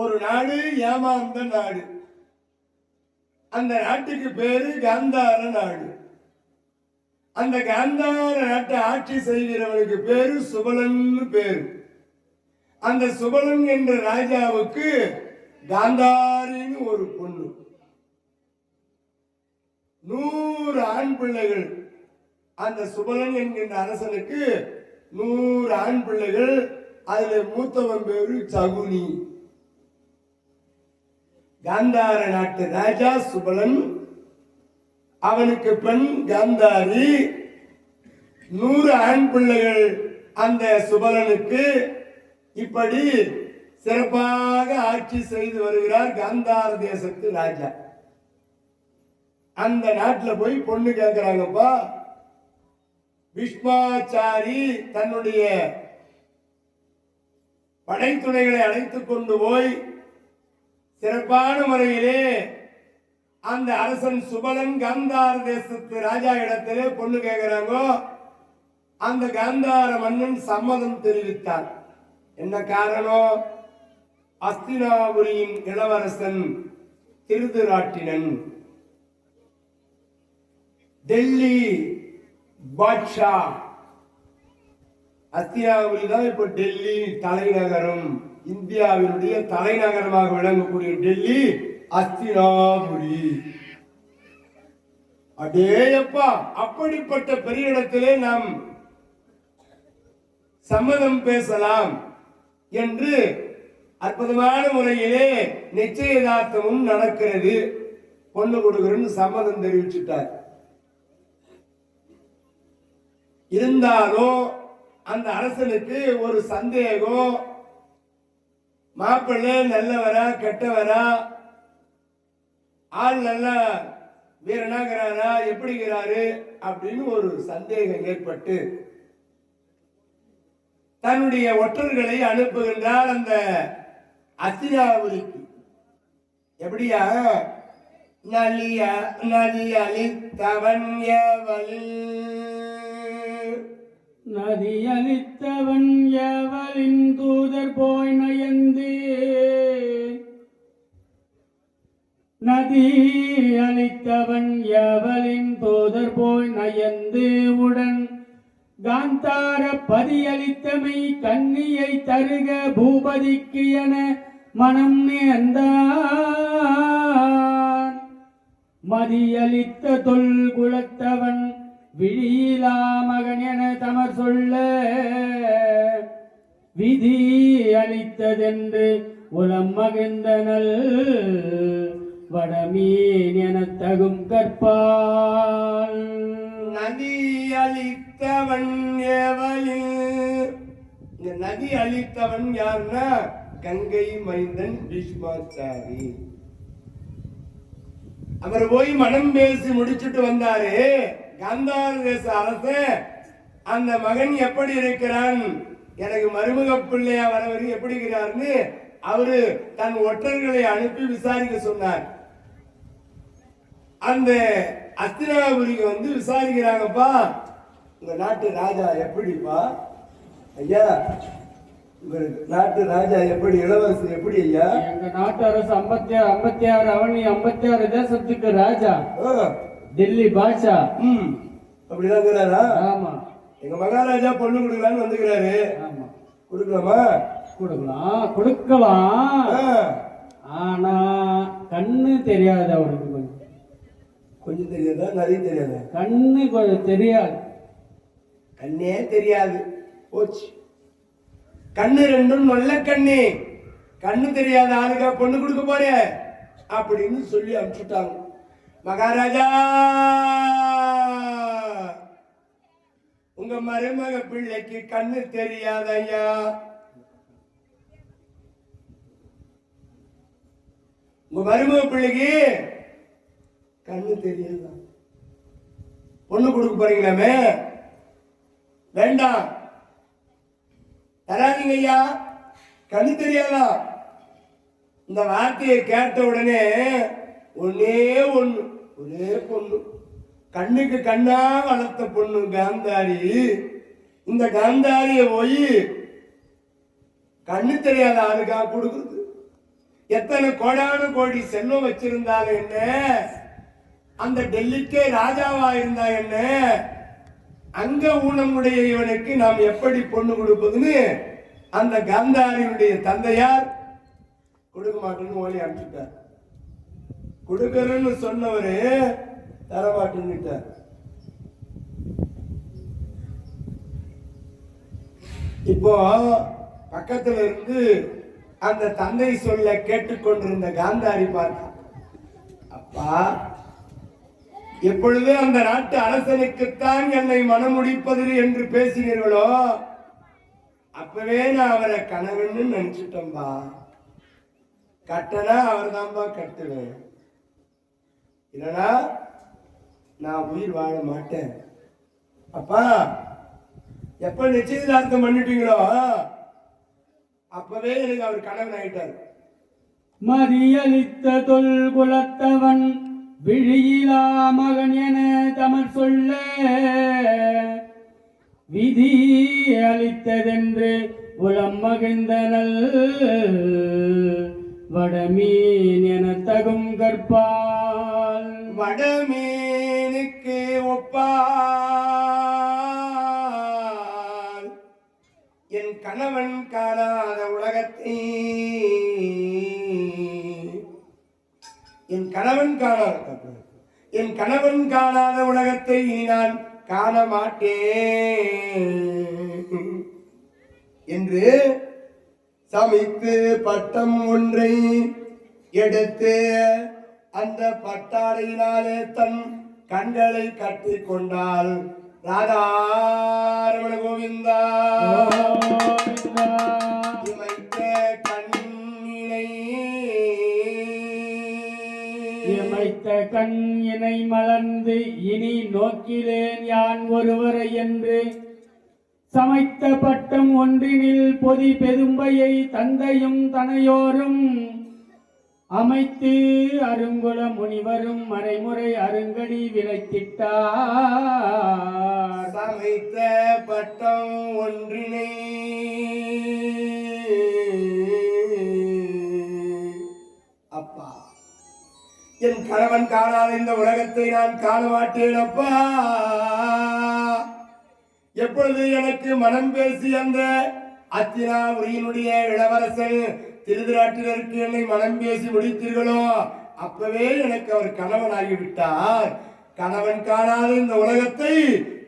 ஒரு நாடு ஏமாந்த நாடு. அந்த நாட்டுக்கு பேரு காந்தார நாடு. அந்த காந்தார நாட்டை ஆட்சி செய்கிறவனுக்கு பேரு சுபலன் பேரு. அந்த சுபலன் என்ற ராஜாவுக்கு காந்தாரின்னு ஒரு பொண்ணு. 100 ஆண் பிள்ளைகள். அந்த சுபலன் என்கின்ற அரசனுக்கு 100 ஆண் பிள்ளைகள். அதுல மூத்தவன் பேரு சகுனி. காந்தார நாட்டு ராஜா சுபலன், அவனுக்கு பெண் காந்தாரி. 100 ஆண் பிள்ளைகள் அந்த சுபலனுக்கு. இப்படி சிறப்பாக ஆட்சி செய்து வருகிறார் காந்தார தேசத்து ராஜா. அந்த நாட்டில் போய் பொண்ணு கேட்கிறாங்கப்பா. பீஷ்மாச்சாரி தன்னுடைய படைத்துணைகளை அழைத்துக் கொண்டு போய் சிறப்பான முறையிலே அந்த அரசன் சுபலன் காந்தார தேசத்து ராஜா இடத்திலே பொண்ணு கேட்கிறாங்க. அந்த காந்தார மன்னன் சம்மதம் தெரிவித்தார். என்ன காரணம்? அஸ்தினாபுரியின் இளவரசன் திருதராட்டினன், டெல்லி பாட்ஷா. அஸ்தினாபுரி தான் இப்ப டெல்லி தலைநகரம். இந்தியாவினுடைய தலைநகரமாக விளங்கக்கூடிய டெல்லி அஸ்தினாபுரி. அடேயப்பா, அப்படிப்பட்ட பெரிய இடத்திலே நாம் சம்மதம் பேசலாம் என்று அற்புதமான முறையிலே நிச்சயதார்த்தமும் நடக்கிறது. பொண்ணு கொடுக்கிறன்னு சம்மதம் தெரிவிச்சுட்டார். இருந்தாலும் அந்த அரசனுக்கு ஒரு சந்தேகம். மாப்பிள்ளை நல்லவரா கெட்டவரா, ஆள் நல்ல வீரனாகிறாரா எப்படிங்கிறாரு அப்படின்னு ஒரு சந்தேகம் ஏற்பட்டு தன்னுடைய ஒற்றர்களை அனுப்புகின்றார் அந்த அஸ்தினாபுரிக்கு. எப்படியா? நதி அளித்தவன் எவளின் தூதர் போய் நயந்து, நதி அளித்தவன் எவளின் தூதர் போய் நயந்து உடன் காந்தார பதியளித்தமை கன்னியை தருக பூபதிக்கு என மனம் நேர்ந்தான். மதியளித்த தொல் குலத்தவன் விழியிலா மகன் என தமர் சொல்ல, விதி அளித்ததென்று உலம் மகிழ்ந்தனல் வடமீன் என தகும் கற்பால். நதி அளித்தவன் எவளின். இந்த நதி அளித்தவன் யாருன்னா கங்கை மைந்தன் பீஷ்மாச்சாரி. அவர் போய் மனம் பேசி முடிச்சுட்டு வந்தாரு. காந்தார தேச அரசன் அந்த மகன் எப்படி இருக்கிறான், எனக்கு மருமக பிள்ளையா வரவர் எப்படி இருக்கிறார்னு அவரு தன் ஒற்றர்களை அனுப்பி விசாரிக்க சொன்னார். அந்த அஸ்தினாபுரிக்கு வந்து விசாரிக்கிறாங்கப்பா, உங்க நாட்டு ராஜா எப்படிப்பா ஐயா, உங்க நாட்டு ராஜா எப்படி, இளவரசர் எப்படி ஐயா? எங்க நாட்டு அரசு 56 அவனி 56 தேசத்துக்கு ராஜா, டெல்லி பாட்ஷா. அப்படிதான். ஆமா, எங்க மகாராஜா பொண்ணு கொடுக்கலான்னு வந்துக்கிறாரு. ஆமா, கொடுக்கலாமா? கொடுக்கலாம். ஆனா கண்ணு தெரியாது அவருக்கு. கொஞ்சம் தெரியாதா? நிறைய தெரியாதா? கண்ணு கொஞ்சம் தெரியாது. கண்ணே தெரியாது போச்சு. கண்ணு ரெண்டும் நல்ல கண்ணு. கண்ணு தெரியாத ஆளுக்கா பொண்ணு கொடுக்க போற அப்படின்னு சொல்லி அனுப்பிச்சுட்டாங்க. மகாராஜா, உங்க மருமக பிள்ளைக்கு கண்ணு தெரியாதையா. உங்க மருமக பிள்ளைக்கு கண்ணு தெரியாதா? பொண்ணு கொடுக்க போறீங்களாமே, வேண்டாம் தராதீங்க ஐயா. கண்ணு தெரியாதா? இந்த வார்த்தையை கேட்ட உடனே ஒரே பொண்ணு, கண்ணுக்கு கண்ணா வளர்த்த பொண்ணு காந்தாரி. இந்த காந்தாரிய போய் கண்ணு தெரியாத ஆளுக்காக கொடுக்குறது. எத்தனை கோடானு கோடி செல்வம் வச்சிருந்தாலும் என்ன, அந்த டெல்லிக்கே ராஜாவா இருந்தா என்ன, அங்க ஊனமுடைய இவனுக்கு நாம் எப்படி பொண்ணு கொடுப்பதுன்னு அந்த காந்தாரியுடைய தந்தையார் கொடுக்க மாட்டேன்னு ஓடி அனுப்பிச்சுட்டார். கொடுக்கறன்னு சொன்னவரு தரமாட்டேன்னுட்டார். இப்போ பக்கத்துல இருந்து அந்த தந்தை சொல்ல கேட்டுக்கொண்டிருந்த காந்தாரி பார்த்தா, அப்பா எப்பொழுது அந்த நாட்டு அரசனுக்குத்தான் என்னை மனமுடிப்பது என்று பேசினீர்களோ அப்பவே நான் அவரை கணவன்னு நினைச்சிட்டோம்பா. கட்டனா அவர் தான்பா கட்டுவேன், இல்லனா நான் உயிர் வாழ மாட்டேன். அப்பா எப்ப நிச்சயதார்த்தம் பண்ணிட்டீங்களோ அப்பவே எனக்கு அவர் கணவன் ஆயிட்டார். மதியளித்த தொல் குலத்தவன் விழியிலா மகன் என தமிழ் சொல்ல விதி அளித்ததென்று உளம் மகிழ்ந்தனல் வடமீன் என தகும் கற்பால். வடமீனுக்கு ஒப்பால் என் கணவன் காணாத உலகத்தை, என் கணவன் காணாத உலகத்தை நான் காண மாட்டேன் என்று சமைத்து பட்டம் ஒன்றை எடுத்து அந்த பட்டாடையினாலே தன் கண்களை கட்டி கொண்டாள். ராதாரமண கோவிந்தா. இமைத்த கண் இணை மலர்ந்து இனி நோக்கிலேன் யான் ஒருவரை என்று சமைத்த பட்டம் ஒன்றினில் பொதி பெரும்பையை தந்தையும் தனையோரும் அமைத்து அருங்குல முனிவரும் மறைமுறை அருங்கடி விளைத்திட்டார். சமைத்த பட்டம் ஒன்றினை அப்பா என் கணவன் காணாத இந்த உலகத்தை நான் காண மாட்டேன் அப்பா. எப்பொழுது எனக்கு மனம் பேசி அந்த அத்தினாபுரியினுடைய இளவரசன் திருதராட்டினருக்கு என்னை மனம் பேசி முடித்தீர்களோ அப்பவே எனக்கு அவர் கணவன் ஆகிவிட்டார். கணவன் காணாத இந்த உலகத்தை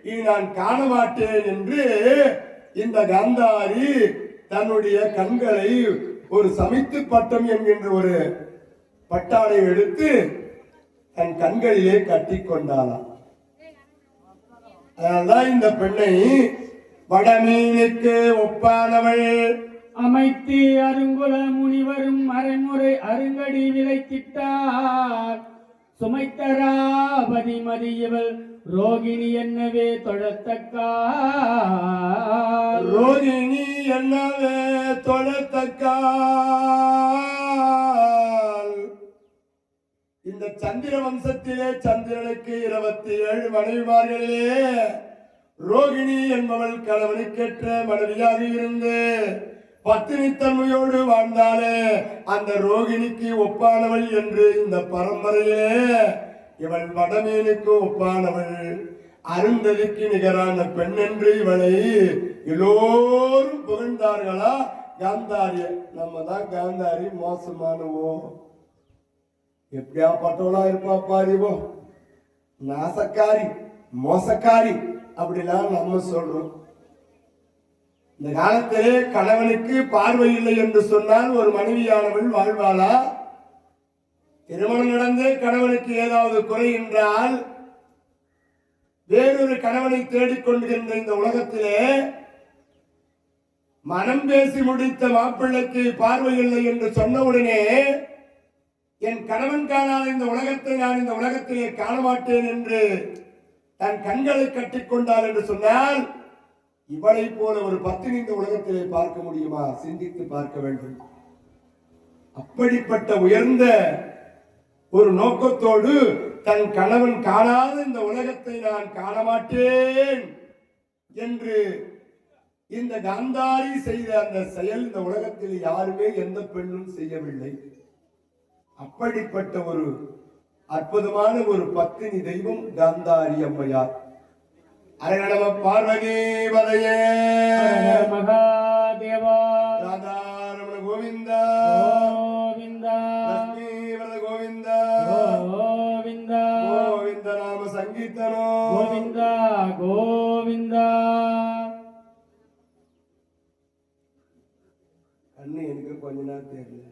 இனி நான் காண மாட்டேன் என்று இந்த காந்தாரி தன்னுடைய கண்களை ஒரு சமைத்து பட்டம் என்கின்ற ஒரு பட்டாடை எடுத்து தன் கண்களிலே கட்டி கொண்டாளாம். அதனால்தான் இந்த பெண்ணை வடமீனுக்கு ஒப்பானவள். அமைத்து அருங்குல முனிவரும் மறைமுறை அருங்கடி விளைத்திட்டார். சுமைத்தராபதி மதியவள் ரோகிணி என்னவே தொழத்தக்கார். ரோகிணி என்னவே தொழத்தக்கார். இந்த சந்திர வம்சத்திலே சந்திரனுக்கு 27 மனைவிமார்களிலே ரோகிணி என்பவள் கணவனுக்கேற்ற மனைவியாக இருந்து பத்தினித்தன்மையோடு வாழ்ந்தாலே அந்த ரோகிணிக்கு ஒப்பானவள் என்று இந்த பரம்பரையிலே இவள் வடமீனுக்கு ஒப்பானவள், அருந்ததிக்கு நிகரான பெண் என்று இவளை எல்லோரும் புகழ்ந்தார்களா. காந்தாரிய நம்ம தான் காந்தாரி மோசமானவோ, எப்படியா பட்டவளா இருப்பா பாரிவோ, நாசக்காரி மோசக்காரி அப்படிலாம் நம்ம சொல்றோம். இந்த காலத்திலே கணவனுக்கு பார்வை இல்லை என்று சொன்னால் ஒரு மனைவியானவள் வாழ்வாளா? திருமணம் நடந்து கணவனுக்கு ஏதாவது குறை என்றால் வேறொரு கணவனை தேடிக்கொண்டிருந்த இந்த உலகத்திலே மனம் பேசி முடித்த மாப்பிள்ளைக்கு பார்வை இல்லை என்று சொன்னவுடனே என் கணவன் காணாத இந்த உலகத்தை நான் இந்த உலகத்திலே காண மாட்டேன் என்று தன் கண்களை கட்டிக்கொண்டாள் என்று சொன்னால் இவளை போல ஒரு பத்தினி இந்த உலகத்திலே பார்க்க முடியுமா? சிந்தித்து பார்க்க வேண்டும். அப்படிப்பட்ட உயர்ந்த ஒரு நோக்கத்தோடு தன் கணவன் காணாத இந்த உலகத்தை நான் காண மாட்டேன் என்று இந்த காந்தாரி செய்த அந்த செயல் இந்த உலகத்தில் யாருமே எந்த பெண்ணும் செய்யவில்லை. அப்படிப்பட்ட ஒரு அற்புதமான ஒரு பத்தினி தெய்வம் காந்தாரி அம்மையார். அரகணம பார்வதி வதையே மகாதேவா ராதாரமண கோவிந்தா கோவிந்தா லட்சுமிவரத கோவிந்தா கோவிந்தா கோவிந்த நாம சங்கீர்த்தனோ கோவிந்தா கோவிந்தா. கண்ணு எனக்கு கொஞ்ச நேரம் தெரியல.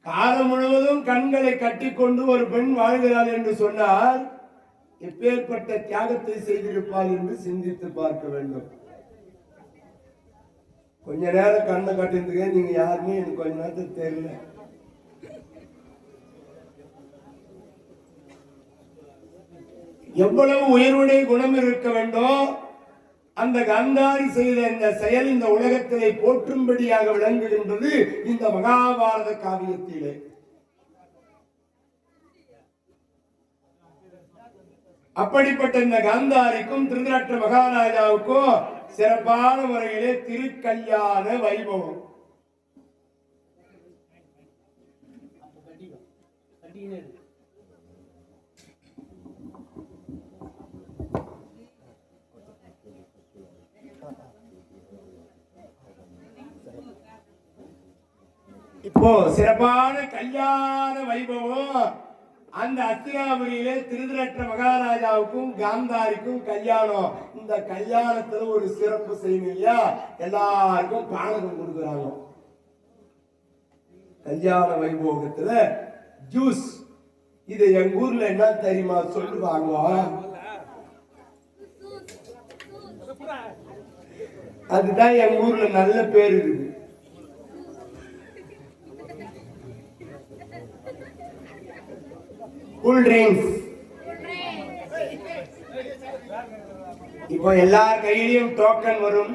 காலம் முழுவதும் கண்களை கட்டிக்கொண்டு ஒரு பெண் வாழ்கிறாள் என்று சொன்னால் எப்பேற்பட்ட தியாகத்தை செய்திருப்பாள் என்று சிந்தித்து பார்க்க வேண்டும். கொஞ்ச நேரம் கண்ணை கட்டிருந்துக்க, நீங்க யாருமே எனக்கு கொஞ்ச நேரத்துக்கு தெரியல. எவ்வளவு உயர்வுடைய குணம் இருக்க வேண்டும். அந்த காந்தாரி செய்த இந்த செயல் இந்த உலகத்திலே போற்றும்படியாக விளங்குகின்றது இந்த மகாபாரத காவியத்திலே. அப்படிப்பட்ட இந்த காந்தாரிக்கும் திருதராஷ்டிர மகாராஜாவுக்கும் சிறப்பான முறையிலே திருக்கல்யாண வைபவம். இப்போ சிறப்பான கல்யாண வைபவம் அந்த அஸ்தினாபுரியிலே திருதராஷ்டிர மகாராஜாவுக்கும் காந்தாரிக்கும் கல்யாணம். இந்த கல்யாணத்துல ஒரு சிறப்பு செய்யணும் இல்லையா, எல்லாருக்கும் பானகம் கொடுக்குறாங்க. கல்யாண வைபோகத்துல ஜூஸ், இது எங்க ஊர்ல என்ன தெரியுமா சொல்லுவாங்க, அதுதான் எங்க ஊர்ல நல்ல பேர் இருக்குது. Cool drinks. இப்போ எல்லார் கையிலையும் டோக்கன் வரும்.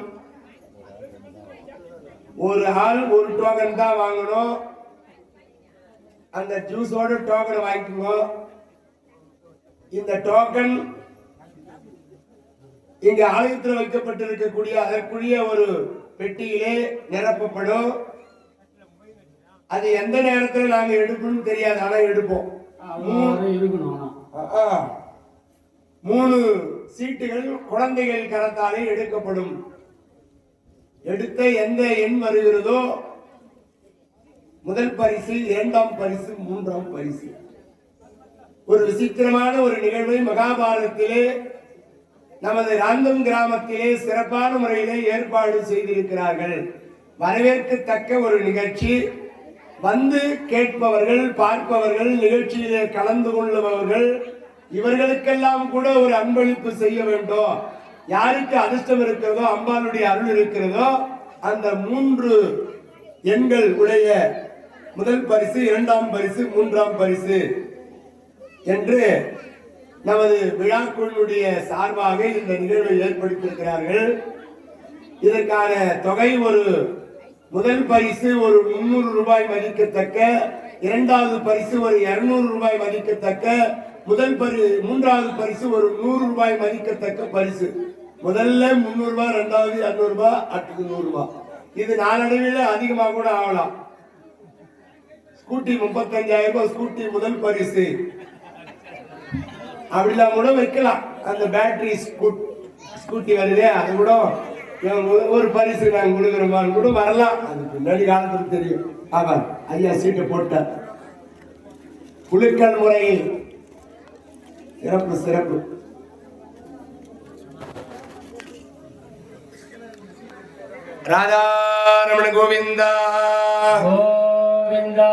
ஒரு ஆள் ஒரு டோக்கன் தான் வாங்கணும். அந்த ஜூஸோட டோக்கன் வாங்கிக்கோ. இந்த டோக்கன் இங்க ஆலயத்தில் வைக்கப்பட்டிருக்கக்கூடிய அதற்குரிய ஒரு பெட்டியிலே நிரப்பப்படும். அது எந்த நேரத்தில் நாங்க எடுப்போம்னு தெரியாது, ஆனா எடுப்போம். 3 சீட்டுகள் குழந்தைகள் கரத்தாலே எடுக்கப்படும். எடுத்த எந்த எண் வருகிறதோ முதல் பரிசு, 2ஆம் பரிசு, 3ஆம் பரிசு. ஒரு விசித்திரமான ஒரு நிகழ்வை மகாபாரதத்திலே நமது ராந்தம் கிராமத்திலே சிறப்பான முறையிலே ஏற்பாடு செய்திருக்கிறார்கள். வரவேற்கத்தக்க ஒரு நிகழ்ச்சி. வந்து கேட்பவர்கள், பார்ப்பவர்கள், நிகழ்ச்சியிலே கலந்து கொள்ளுபவர்கள், இவர்களுக்கெல்லாம் கூட ஒரு அன்பளிப்பு செய்ய வேண்டும். யாருக்கு அதிர்ஷ்டம் இருக்கிறதோ, அம்பாளுடைய அருள் இருக்கிறதோ, அந்த 3 எண்கள் உடைய முதல் பரிசு, 2ஆம் பரிசு, 3ஆம் பரிசு என்று நமது விழாக்குழுடைய சார்பாக இந்த நிகழ்வை ஏற்படுத்தியிருக்கிறார்கள். இதற்கான தொகை ஒரு முதல் பரிசு ஒரு 300 ரூபாய் மதிக்கத்தக்க, 2வது பரிசு ஒரு 200 ரூபாய் மதிக்கத்தக்க, 3வது பரிசு ஒரு 100 ரூபாய் மதிக்கத்தக்க பரிசு. முதல்ல 300 ரூபாய், 2வது 200 ரூபாய், அடுத்தது 100 ரூபாய். இது நாளடைவில் அதிகமாக கூட ஆகலாம். ஸ்கூட்டி 35,000 ரூபாய் ஸ்கூட்டி முதல் பரிசு, அப்படிலாம் கூட வைக்கலாம். அந்த பேட்டரி ஸ்கூட்டி வருதே, அது கூட ஒரு பரிசு நாங்கள் கொடுக்குறோமான்னு கூட வரலாம். அது பின்னாடி காலத்துக்கு தெரியும். ஆமாம், ஐயா சீட்டை போட்டார். குழுக்கள் முறையில் சிறப்பு சிறப்பு. ராதாரமண கோவிந்தா கோவிந்தா